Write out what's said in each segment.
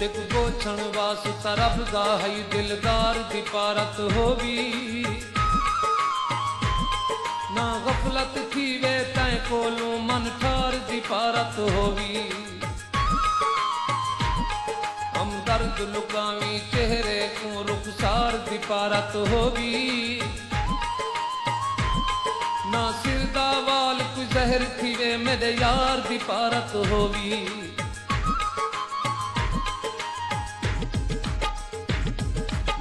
तिक गोछण वास्ता रब दा है दिलदार दी पारत होवी ना गफलत थी वे तैं कोलों मन ठार दी पारत होवी हम दर्द लुकावी चेहरे को रुखसार दी पारत होवी ना सिर दा वाल कोई जहर थी वे मेरे यार दी पारत होवी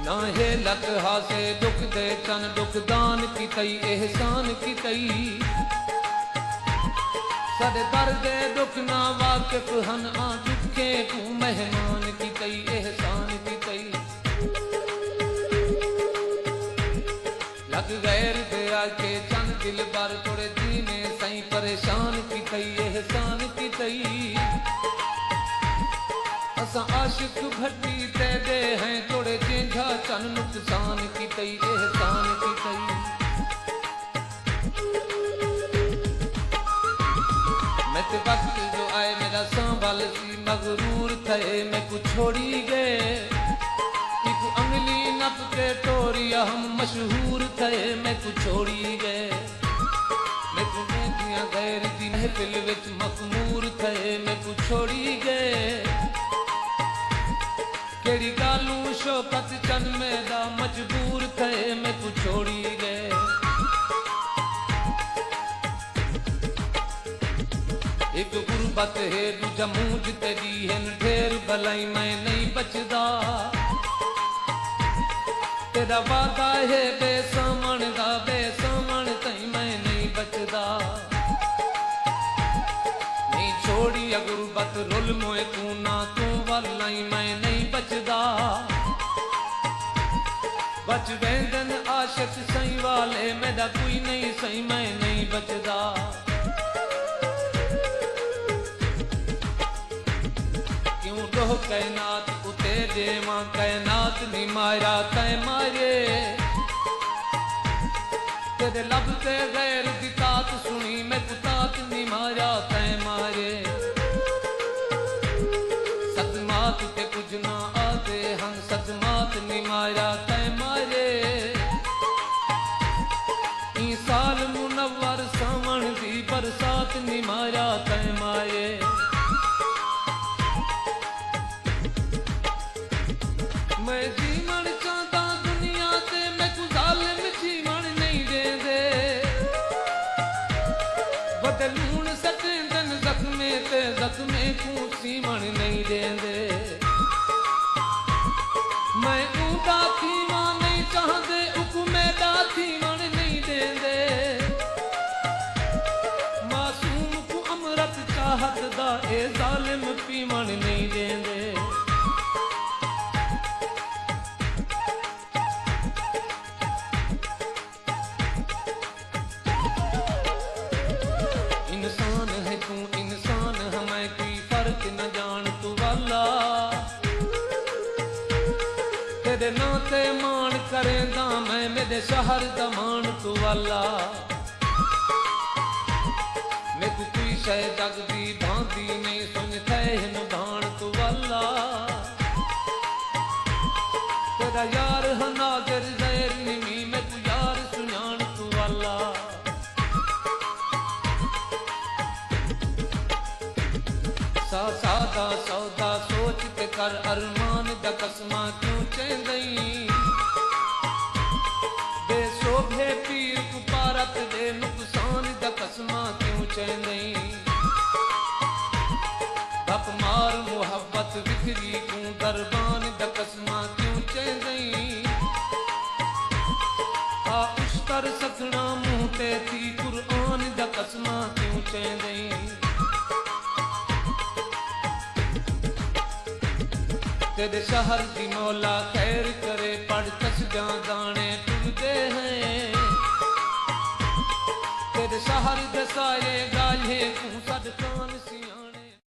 ना हे लक हासे दुख दे चन दुख दान की तई एहसान की तई सद दर्द दुख ना वाकिफ हन आ दुखे तू मेहमान की तई एहसान की तई लग गैर दे आके चन दिल बार थोड़े दीने सही परेशान की तई एहसान की तई असा आशिक भट्टी ते दे हैं थोड़े जिंझा चन नुकसान की तई एहसान की तई मैं ते वक्त जो आए मेरा संभाल सी मगरूर थे मैं कुछ छोड़ी गए एक अंगली नप के टोरिया हम मशहूर थे मैं कुछ छोड़ी गए मैं तुम्हें दिया गैर दी महफिल विच मखमूर थे मैं कुछ छोड़ी गए केड़ी गालू शोकत चन मेरा मजबूर थे मैं तू छोड़ी गए एक गुरबत है दूजा मूंझ तेरी है ढेर भलाई मैं नहीं बचदा तेरा वादा है बेसमण दा बेसमण तई मैं नहीं बचदा नहीं छोड़ी गुरबत रुल मोए तू ना तू वालाई मैं नहीं बचदा बच वेंदन आशिक सही वाले मेरा कोई नहीं सही मैं नहीं बचदा क्यों डोह कैनात उते देवा कैनात नी मारा तै मारे तेरे लब ते गैर दी तात सुनी मैं कुतात नी मारा तै मारे सदमात ते कुछ ना आते हम सदमात नी मारा तै मारे ई साल मुनव्वर सावण दी बरसात नी मारा तै मारे मैं जीवन चाहता दुनिया ते मैं कुछ जालिम जीवन नहीं देंदे बदलून सटेंदन जख्मे ते जख्मे को सीवन नहीं देंदे मैं ऊदा थीवा नहीं चाहते उकुमेदा थीवन नहीं देंदे मासूम को अमरत चाहत दा ए जालिम पीवन नहीं देंदे इंसान है तू इंसान हमें कोई फर्क न जान तू वाला तेरे नाते मान करेंदा मैं मेरे शहर दा मान तू वाला मैं तू कोई शह जग दी भांती नहीं सुन थैन भाण तू वाला तेरा यार हनाजर जैर निमी मैं तू यार सुनान तू वाला सादा सौदा सोच के कर अरमान दा कसमा क्यों चेंदई बेशोभे पीर को पारत दे नुकसान दा कसमा क्यों चेंदई बप मार मोहब्बत बिखरी को दरबान दा कसमा क्यों चेंदई आ उस्तर सकना मुंह ते थी कुरान दा कसमा क्यों चेंदई तेरे शहर की मौला खैर करे पढ़ तस्जा दाने टूटते हैं तेरे शहर दे सारे गाले को सद कान